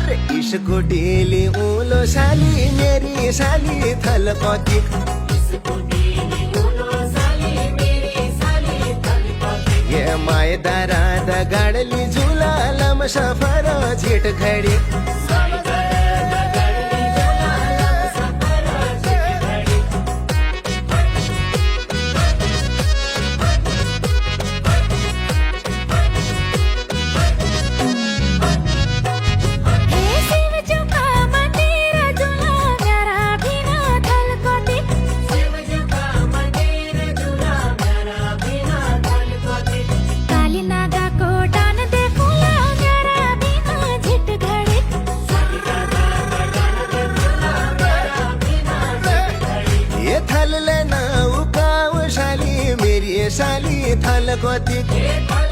अरे इसको डेली उलो साली मेरी साली थलपति ये मायदारा दगाडली झुलालम सफर झेट खडी साली थलकोती